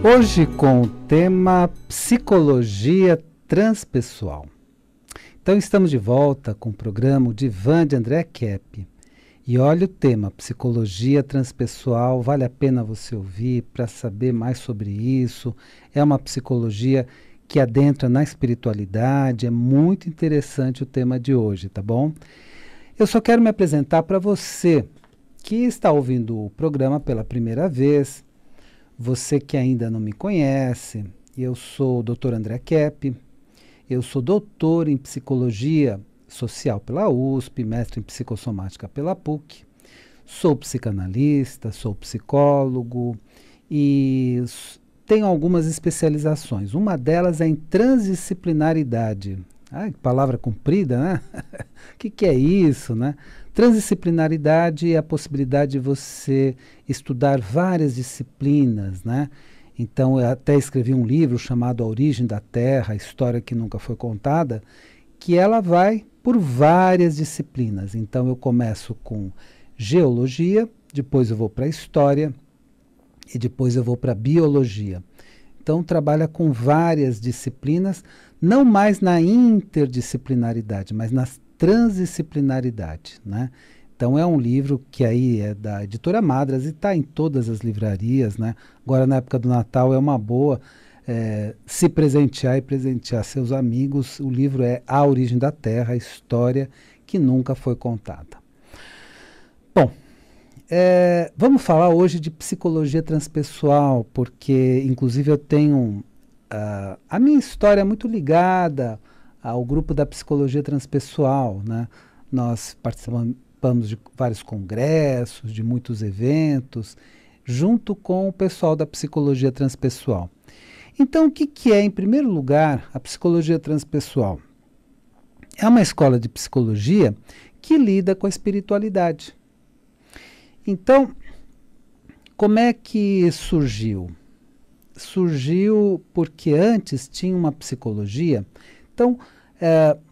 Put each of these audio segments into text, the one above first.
Hoje com o tema Psicologia Transpessoal. Então estamos de volta com o programa Divã de André Kepp. E olha o tema, Psicologia Transpessoal, vale a pena você ouvir para saber mais sobre isso. É uma psicologia que adentra na espiritualidade, é muito interessante o tema de hoje, tá bom? Eu só quero me apresentar para você que está ouvindo o programa pela primeira vez. Você que ainda não me conhece, eu sou o Dr. André Kepp, eu sou doutor em Psicologia Social pela USP, mestre em Psicossomática pela PUC, sou psicanalista, sou psicólogo e tenho algumas especializações. Uma delas é em transdisciplinaridade. Ai, que palavra comprida, né? O que é isso, né? Transdisciplinaridade é a possibilidade de você estudar várias disciplinas, né? Então, eu até escrevi um livro chamado A Origem da Terra, a História que Nunca Foi Contada, que ela vai por várias disciplinas. Então, eu começo com geologia, depois eu vou para a história e depois eu vou para a biologia. Então, trabalha com várias disciplinas, não mais na interdisciplinaridade, mas nas transdisciplinaridade, né? Então é um livro que aí é da Editora Madras e está em todas as livrarias, né? Agora na época do Natal é uma boa se presentear e presentear seus amigos. O livro é A Origem da Terra, a História que Nunca Foi Contada. Bom, vamos falar hoje de psicologia transpessoal, porque inclusive eu tenho a minha história é muito ligada ao grupo da psicologia transpessoal, né? Nós participamos de vários congressos, de muitos eventos, junto com o pessoal da psicologia transpessoal. Então, o que é, em primeiro lugar, a psicologia transpessoal? É uma escola de psicologia que lida com a espiritualidade. Então, como é que surgiu? Surgiu porque antes tinha uma psicologia. Então,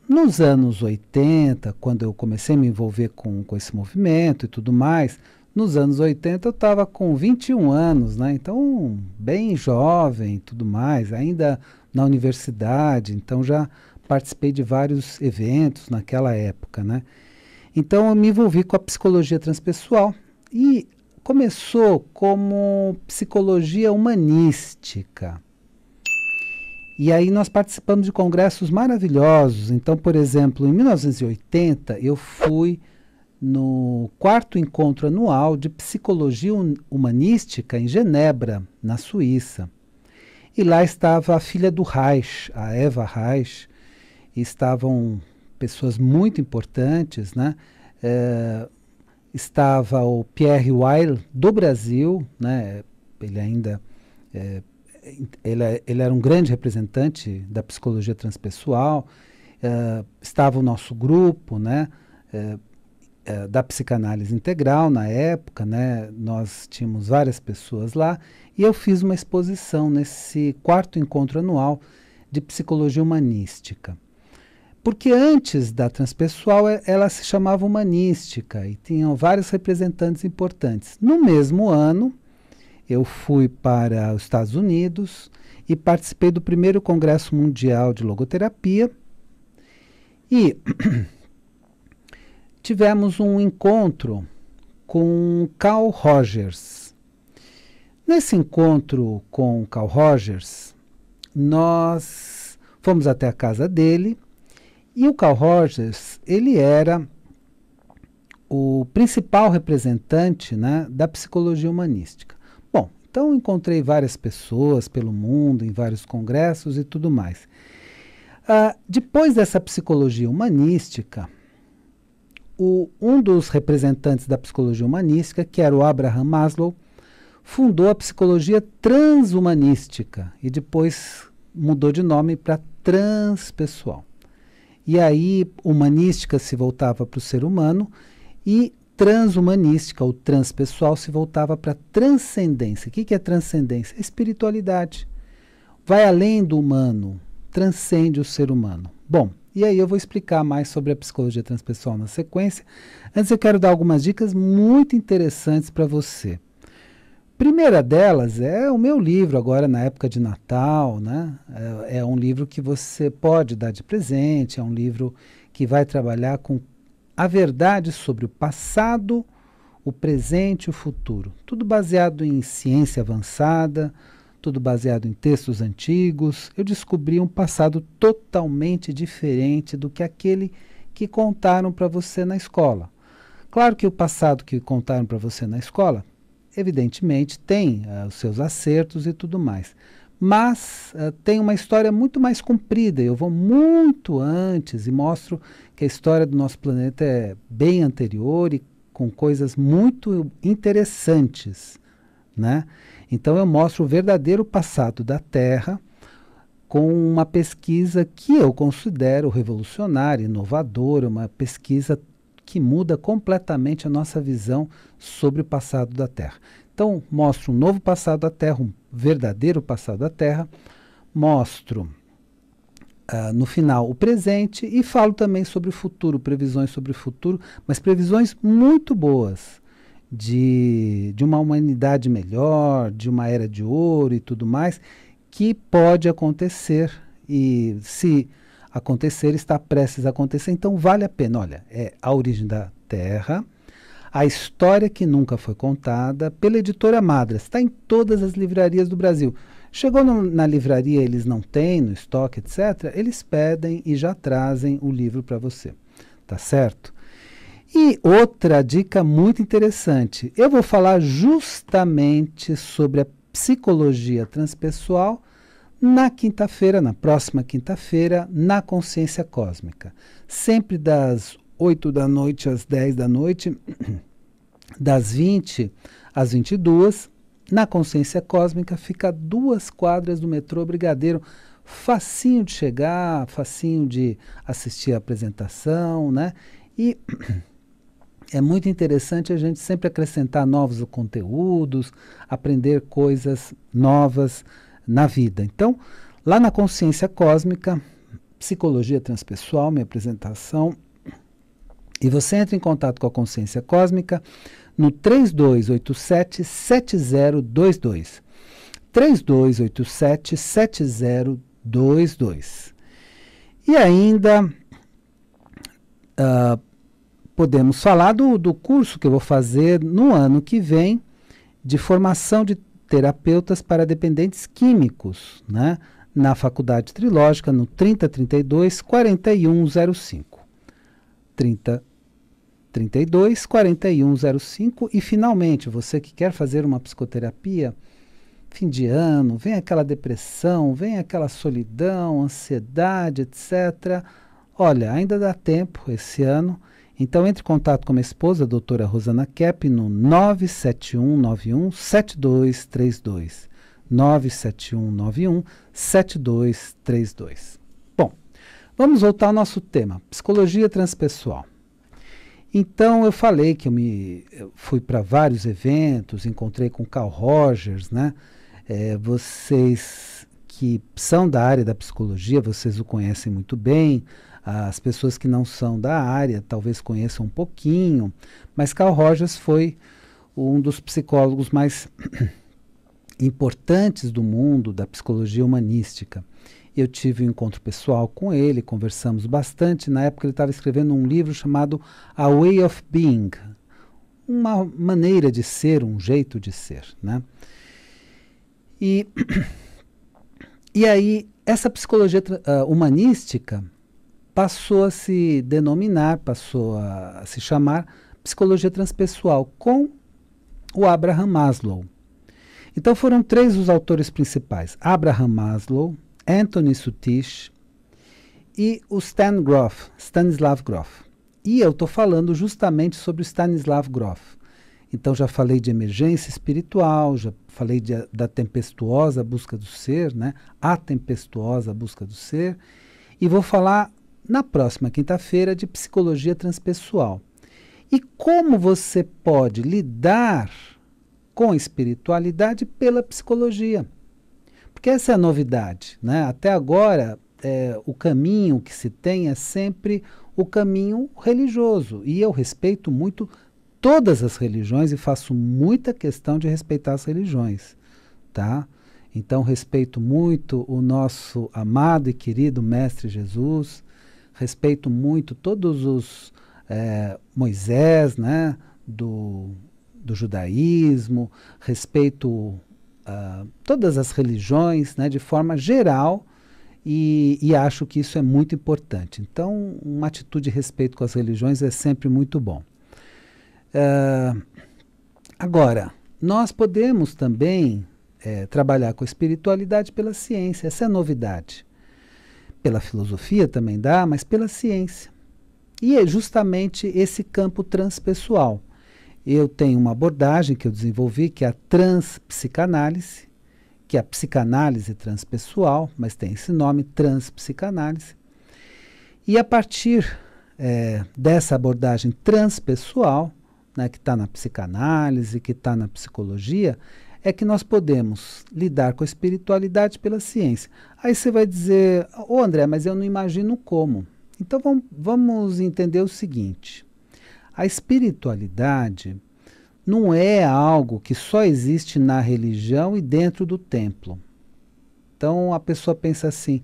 nos anos 80, quando eu comecei a me envolver com esse movimento e tudo mais, nos anos 80 eu estava com 21 anos, né? Então bem jovem e tudo mais, ainda na universidade, então já participei de vários eventos naquela época, né? Então eu me envolvi com a psicologia transpessoal e começou como psicologia humanística. E aí nós participamos de congressos maravilhosos. Então, por exemplo, em 1980, eu fui no 4º encontro anual de psicologia humanística em Genebra, na Suíça. E lá estava a filha do Reich, a Eva Reich, e estavam pessoas muito importantes, né? Estava o Pierre Weil, do Brasil, né? Ele ainda... Ele era um grande representante da psicologia transpessoal, estava o nosso grupo, né, da psicanálise integral na época, né, nós tínhamos várias pessoas lá, e eu fiz uma exposição nesse 4º encontro anual de psicologia humanística. Porque antes da transpessoal ela se chamava humanística e tinham vários representantes importantes. No mesmo ano, eu fui para os Estados Unidos e participei do primeiro Congresso Mundial de Logoterapia e tivemos um encontro com Carl Rogers. Nesse encontro com Carl Rogers, nós fomos até a casa dele e o Carl Rogers, ele era o principal representante, né, da psicologia humanística. Bom, então encontrei várias pessoas pelo mundo, em vários congressos e tudo mais. Depois dessa psicologia humanística, um dos representantes da psicologia humanística, que era o Abraham Maslow, fundou a psicologia transhumanística e depois mudou de nome para transpessoal. E aí, humanística se voltava para o ser humano e transhumanística, ou transpessoal, se voltava para transcendência. O que é transcendência? Espiritualidade. Vai além do humano, transcende o ser humano. Bom, e aí eu vou explicar mais sobre a psicologia transpessoal na sequência. Antes eu quero dar algumas dicas muito interessantes para você. primeira delas é o meu livro, agora na época de Natal, né? É um livro que você pode dar de presente, é um livro que vai trabalhar com a verdade sobre o passado, o presente e o futuro. Tudo baseado em ciência avançada, tudo baseado em textos antigos. Eu descobri um passado totalmente diferente do que aquele que contaram para você na escola. Claro que o passado que contaram para você na escola, evidentemente, tem os seus acertos e tudo mais. Mas tem uma história muito mais comprida. Eu vou muito antes e mostro que a história do nosso planeta é bem anterior e com coisas muito interessantes, né? Então eu mostro o verdadeiro passado da Terra com uma pesquisa que eu considero revolucionária, inovadora, uma pesquisa que muda completamente a nossa visão sobre o passado da Terra. Então, mostro um novo passado da Terra, um verdadeiro passado da Terra, mostro no final o presente e falo também sobre o futuro, previsões sobre o futuro, mas previsões muito boas de uma humanidade melhor, de uma era de ouro e tudo mais, que pode acontecer e se acontecer, está prestes a acontecer, então vale a pena. Olha, é A Origem da Terra, a história que nunca foi contada, pela editora Madras, está em todas as livrarias do Brasil. Chegou na livraria, eles não têm no estoque, etc., eles pedem e já trazem o livro para você, tá certo? E outra dica muito interessante, eu vou falar justamente sobre a psicologia transpessoal na quinta-feira, na próxima quinta-feira, na Consciência Cósmica. Sempre das 8 da noite às 10 da noite, das 20 às 22, na Consciência Cósmica, fica a 2 quadras do metrô Brigadeiro. Facinho de chegar, facinho de assistir a apresentação, né? E é muito interessante a gente sempre acrescentar novos conteúdos, aprender coisas novas na vida. Então, lá na Consciência Cósmica, Psicologia Transpessoal, minha apresentação, e você entra em contato com a Consciência Cósmica no 3287-7022. 3287-7022. E ainda podemos falar do curso que eu vou fazer no ano que vem de formação de terapeutas para dependentes químicos, né? Na Faculdade Trilógica, no 3032-4105. 3032-4105. E, finalmente, você que quer fazer uma psicoterapia, fim de ano, vem aquela depressão, vem aquela solidão, ansiedade, etc. Olha, ainda dá tempo esse ano. Então, entre em contato com a minha esposa, a doutora Rosana Kepp, no 97191-7232. 97191-7232. Bom, vamos voltar ao nosso tema, psicologia transpessoal. Então, eu falei que eu fui para vários eventos, encontrei com Carl Rogers, né? Vocês que são da área da psicologia, vocês o conhecem muito bem. As pessoas que não são da área talvez conheçam um pouquinho, mas Carl Rogers foi um dos psicólogos mais importantes do mundo da psicologia humanística. Eu tive um encontro pessoal com ele, conversamos bastante. Na época ele estava escrevendo um livro chamado A Way of Being, uma maneira de ser, um jeito de ser, né? E aí essa psicologia humanística passou a se denominar, passou a se chamar psicologia transpessoal, com o Abraham Maslow. Então foram 3 os autores principais: Abraham Maslow, Anthony Suttish e o Stanislav Grof. E eu estou falando justamente sobre o Stanislav Grof. Então já falei de emergência espiritual, já falei da tempestuosa busca do ser, né? A tempestuosa busca do ser. E vou falar na próxima quinta-feira de psicologia transpessoal. E como você pode lidar com a espiritualidade pela psicologia. Porque essa é a novidade, né? Até agora, o caminho que se tem é sempre o caminho religioso. E eu respeito muito todas as religiões e faço muita questão de respeitar as religiões, tá? Então respeito muito o nosso amado e querido Mestre Jesus, respeito muito todos os Moisés, né, do judaísmo, respeito todas as religiões, né, de forma geral, e acho que isso é muito importante. Então, uma atitude de respeito com as religiões é sempre muito bom. Agora, nós podemos também trabalhar com a espiritualidade pela ciência, essa é a novidade. Pela filosofia também dá, mas pela ciência. E é justamente esse campo transpessoal. Eu tenho uma abordagem que eu desenvolvi, que é a transpsicanálise, que é a psicanálise transpessoal, mas tem esse nome, transpsicanálise. E a partir dessa abordagem transpessoal, né, que está na psicanálise, que está na psicologia, é que nós podemos lidar com a espiritualidade pela ciência. Aí você vai dizer, André, mas eu não imagino como. Então vamos entender o seguinte, a espiritualidade não é algo que só existe na religião e dentro do templo. Então a pessoa pensa assim,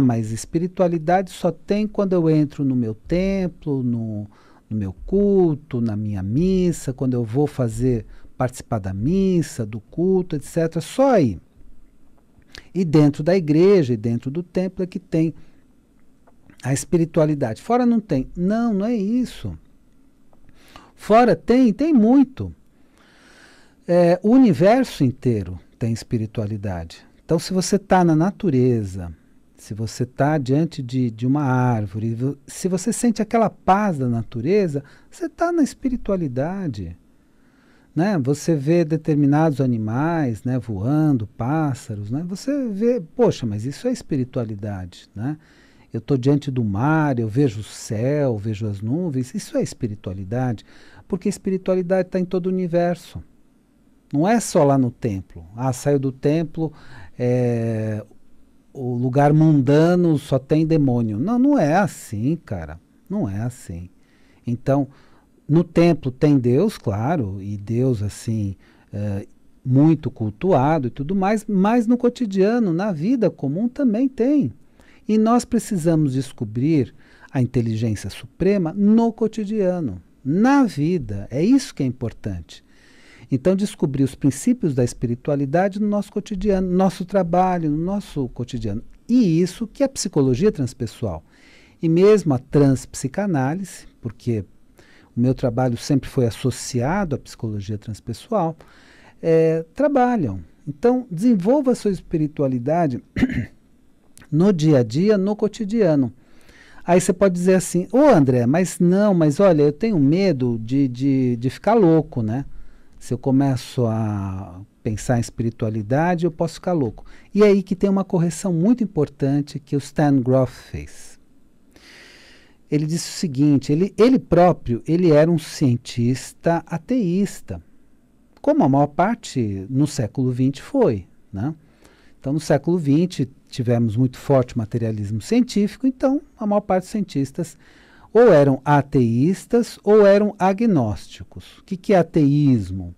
mas espiritualidade só tem quando eu entro no meu templo, no meu culto, na minha missa, quando eu vou participar da missa, do culto, etc. Só aí. E dentro da igreja e dentro do templo é que tem a espiritualidade. Fora não tem. Não, não é isso. Fora tem muito. O universo inteiro tem espiritualidade. Então, se você está na natureza, se você está diante de uma árvore, se você sente aquela paz da natureza, você está na espiritualidade. Né? Você vê determinados animais, né, voando, pássaros, né? Você vê, poxa, mas isso é espiritualidade. Né? Eu estou diante do mar, eu vejo o céu, vejo as nuvens, isso é espiritualidade, porque a espiritualidade está em todo o universo. Não é só lá no templo. Saiu do templo, o lugar mundano só tem demônio. Não, não é assim, cara. Não é assim. Então, no templo tem Deus, claro, e Deus, assim, muito cultuado e tudo mais, mas no cotidiano, na vida comum também tem. E nós precisamos descobrir a inteligência suprema no cotidiano, na vida. É isso que é importante. Então, descobrir os princípios da espiritualidade no nosso cotidiano, no nosso trabalho, no nosso cotidiano. E isso que é a psicologia transpessoal. E mesmo a transpsicanálise, porque o meu trabalho sempre foi associado à psicologia transpessoal, trabalham. Então, desenvolva a sua espiritualidade no dia a dia, no cotidiano. Aí você pode dizer assim, André, mas olha, eu tenho medo de ficar louco, né? Se eu começo a pensar em espiritualidade, eu posso ficar louco. E é aí que tem uma correção muito importante que o Stan Grof fez. Ele disse o seguinte, ele próprio, ele era um cientista ateísta, como a maior parte no século XX foi, né? Então, no século XX, tivemos muito forte o materialismo científico, então a maior parte dos cientistas ou eram ateístas ou eram agnósticos. O que é ateísmo?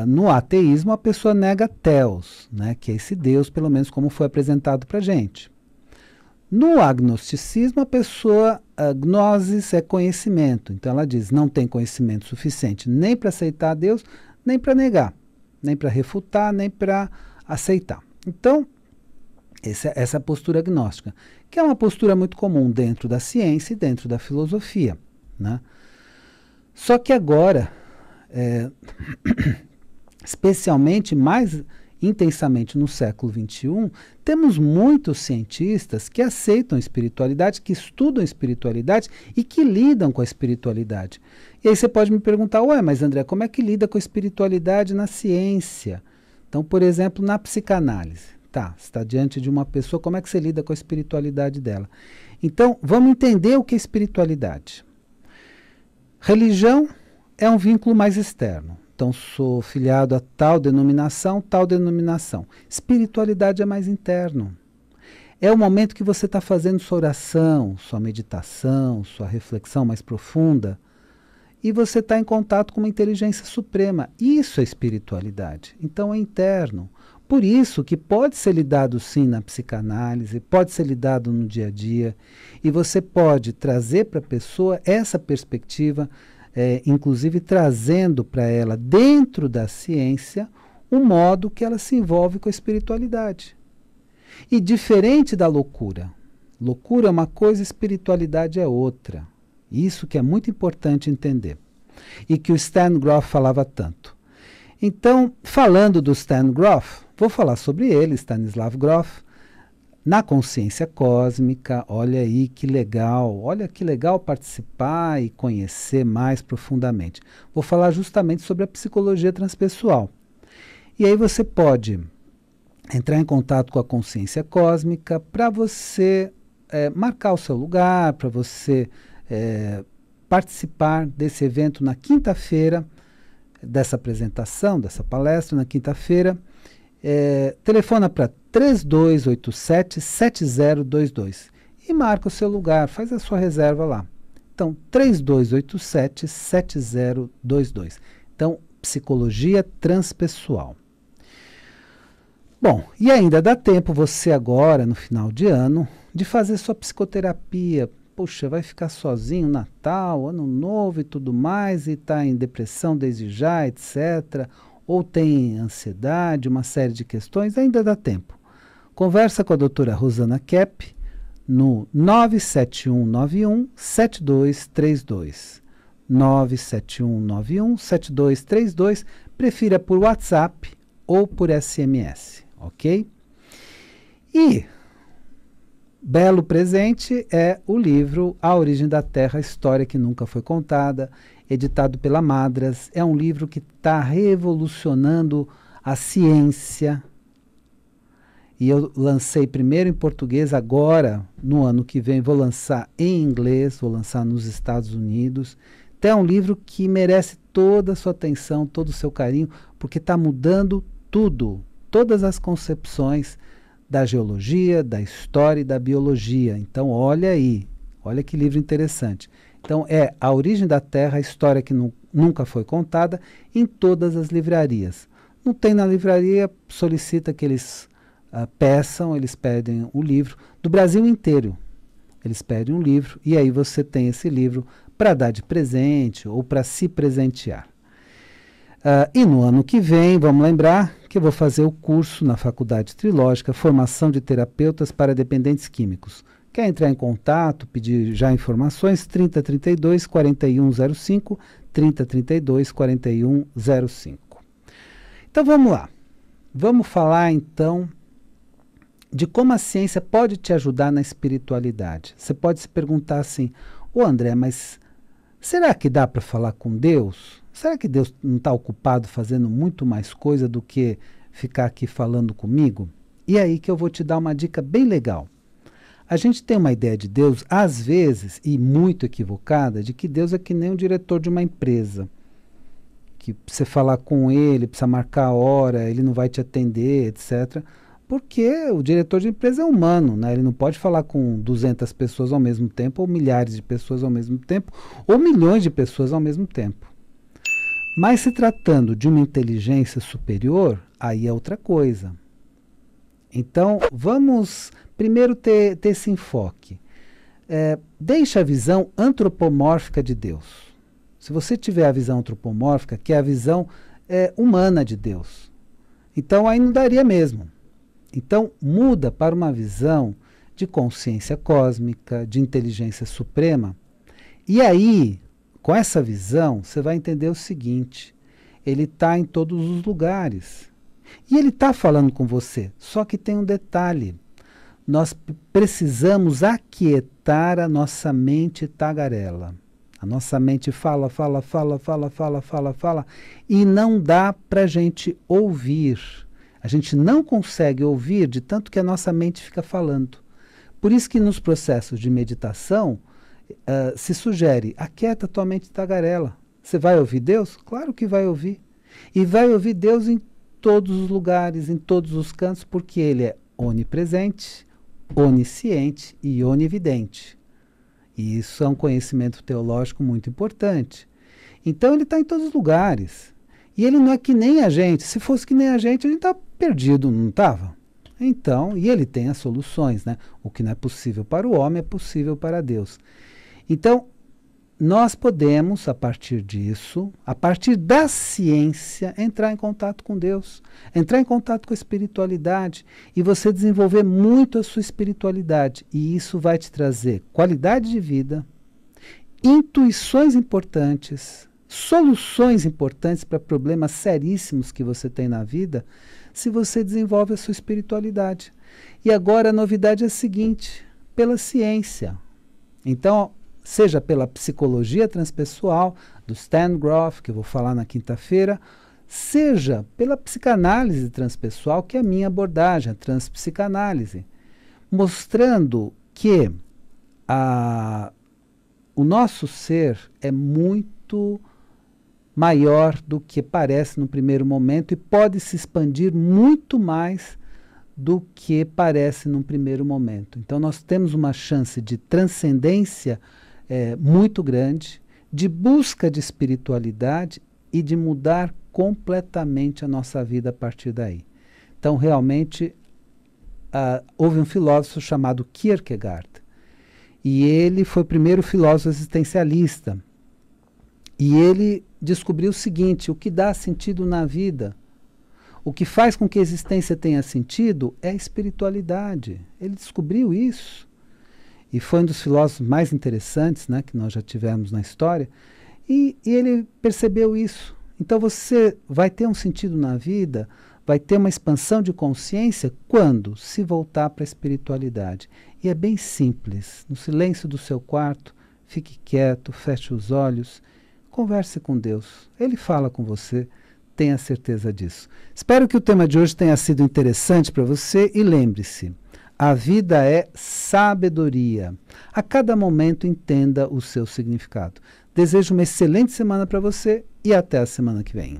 No ateísmo, a pessoa nega Theos, né, que é esse Deus, pelo menos como foi apresentado para a gente. No agnosticismo, a gnosis é conhecimento. Então ela diz, não tem conhecimento suficiente nem para aceitar Deus, nem para negar, nem para refutar, nem para aceitar. Então, essa é a postura agnóstica, que é uma postura muito comum dentro da ciência e dentro da filosofia. Né? Só que agora, especialmente mais intensamente no século XXI, temos muitos cientistas que aceitam a espiritualidade, que estudam a espiritualidade e que lidam com a espiritualidade. E aí você pode me perguntar, mas André, como é que lida com a espiritualidade na ciência? Então, por exemplo, na psicanálise. Tá, você está diante de uma pessoa, como é que você lida com a espiritualidade dela? Então, vamos entender o que é espiritualidade. Religião é um vínculo mais externo. Então, sou filiado a tal denominação, tal denominação. Espiritualidade é mais interno. É o momento que você está fazendo sua oração, sua meditação, sua reflexão mais profunda. e você está em contato com uma inteligência suprema. Isso é espiritualidade. Então é interno. Por isso que pode ser lidado sim na psicanálise, pode ser lidado no dia a dia, e você pode trazer para a pessoa essa perspectiva, inclusive trazendo para ela, dentro da ciência, o modo que ela se envolve com a espiritualidade. E diferente da loucura. Loucura é uma coisa, espiritualidade é outra. Isso que é muito importante entender. E que o Stan Grof falava tanto. Então, falando do Stan Grof, vou falar sobre ele, Stanislav Grof, na consciência cósmica. Olha aí que legal, olha que legal participar e conhecer mais profundamente. Vou falar justamente sobre a psicologia transpessoal. E aí você pode entrar em contato com a consciência cósmica para você marcar o seu lugar, para você participar desse evento na quinta-feira, dessa apresentação, dessa palestra, na quinta-feira. Telefona para 3287-7022 e marca o seu lugar, faz a sua reserva lá. Então, 3287-7022. Então, psicologia transpessoal. Bom, e ainda dá tempo você agora, no final de ano, de fazer sua psicoterapia. Puxa, vai ficar sozinho, Natal, Ano Novo e tudo mais, e está em depressão desde já, etc. Ou tem ansiedade, uma série de questões, ainda dá tempo. Conversa com a doutora Rosana Kepp no 97191-7232. 97191-7232, prefira por WhatsApp ou por SMS, ok? E belo presente é o livro A Origem da Terra, a História que Nunca Foi Contada, editado pela Madras. É um livro que está revolucionando a ciência. E eu lancei primeiro em português, agora, no ano que vem, vou lançar em inglês, vou lançar nos Estados Unidos. Então é um livro que merece toda a sua atenção, todo o seu carinho, porque está mudando tudo, todas as concepções da geologia, da história e da biologia. Então olha aí, olha que livro interessante. Então é A Origem da Terra, a História que Nunca Foi Contada, em todas as livrarias. Não tem na livraria, solicita que eles peçam, eles pedem o livro, do Brasil inteiro. Eles pedem um livro e aí você tem esse livro para dar de presente ou para se presentear. E no ano que vem, vamos lembrar que eu vou fazer o curso na Faculdade Trilógica, Formação de Terapeutas para Dependentes Químicos. Quer entrar em contato, pedir já informações? 3032-4105, 3032-4105. Então vamos lá. Vamos falar então de como a ciência pode te ajudar na espiritualidade. Você pode se perguntar assim, André, mas será que dá para falar com Deus? Será que Deus não está ocupado fazendo muito mais coisa do que ficar aqui falando comigo? E aí que eu vou te dar uma dica bem legal. A gente tem uma ideia de Deus, às vezes, e muito equivocada, de que Deus é que nem o diretor de uma empresa. Que você falar com ele, precisa marcar a hora, ele não vai te atender, etc. Porque o diretor de empresa é humano, né? Ele não pode falar com 200 pessoas ao mesmo tempo, ou milhares de pessoas ao mesmo tempo, ou milhões de pessoas ao mesmo tempo. Mas se tratando de uma inteligência superior, aí é outra coisa. Então, vamos primeiro ter esse enfoque. Deixa a visão antropomórfica de Deus. Se você tiver a visão antropomórfica, que é a visão humana de Deus, então aí não daria mesmo. Então, muda para uma visão de consciência cósmica, de inteligência suprema. E aí, com essa visão, você vai entender o seguinte: ele está em todos os lugares. E ele está falando com você. Só que tem um detalhe. Nós precisamos aquietar a nossa mente tagarela. A nossa mente fala, e não dá para a gente ouvir. A gente não consegue ouvir de tanto que a nossa mente fica falando. Por isso que nos processos de meditação se sugere, aquieta tua mente tagarela. Você vai ouvir Deus? Claro que vai ouvir. E vai ouvir Deus em todos os lugares, em todos os cantos, porque Ele é onipresente, onisciente e onividente. E isso é um conhecimento teológico muito importante. Então ele está em todos os lugares. E ele não é que nem a gente. Se fosse que nem a gente está perdido, não estava? Então, e ele tem as soluções, né? O que não é possível para o homem é possível para Deus. Então, nós podemos, a partir disso, a partir da ciência, entrar em contato com Deus, entrar em contato com a espiritualidade e você desenvolver muito a sua espiritualidade. E isso vai te trazer qualidade de vida, intuições importantes, soluções importantes para problemas seríssimos que você tem na vida, se você desenvolve a sua espiritualidade. E agora a novidade é a seguinte, pela ciência. Então, seja pela psicologia transpessoal, do Stan Grof, que eu vou falar na quinta-feira, seja pela psicanálise transpessoal, que é a minha abordagem, a transpsicanálise, mostrando que o nosso ser é muito maior do que parece no primeiro momento e pode se expandir muito mais do que parece num primeiro momento. Então nós temos uma chance de transcendência muito grande, de busca de espiritualidade e de mudar completamente a nossa vida a partir daí. Então realmente houve um filósofo chamado Kierkegaard e ele foi o primeiro filósofo existencialista. E ele descobriu o seguinte, o que dá sentido na vida, o que faz com que a existência tenha sentido é a espiritualidade. Ele descobriu isso. E foi um dos filósofos mais interessantes, né, que nós já tivemos na história. E ele percebeu isso. Então você vai ter um sentido na vida, vai ter uma expansão de consciência quando se voltar para a espiritualidade. E é bem simples. No silêncio do seu quarto, fique quieto, feche os olhos, converse com Deus. Ele fala com você, tenha certeza disso. Espero que o tema de hoje tenha sido interessante para você e lembre-se, a vida é sabedoria. A cada momento entenda o seu significado. Desejo uma excelente semana para você e até a semana que vem.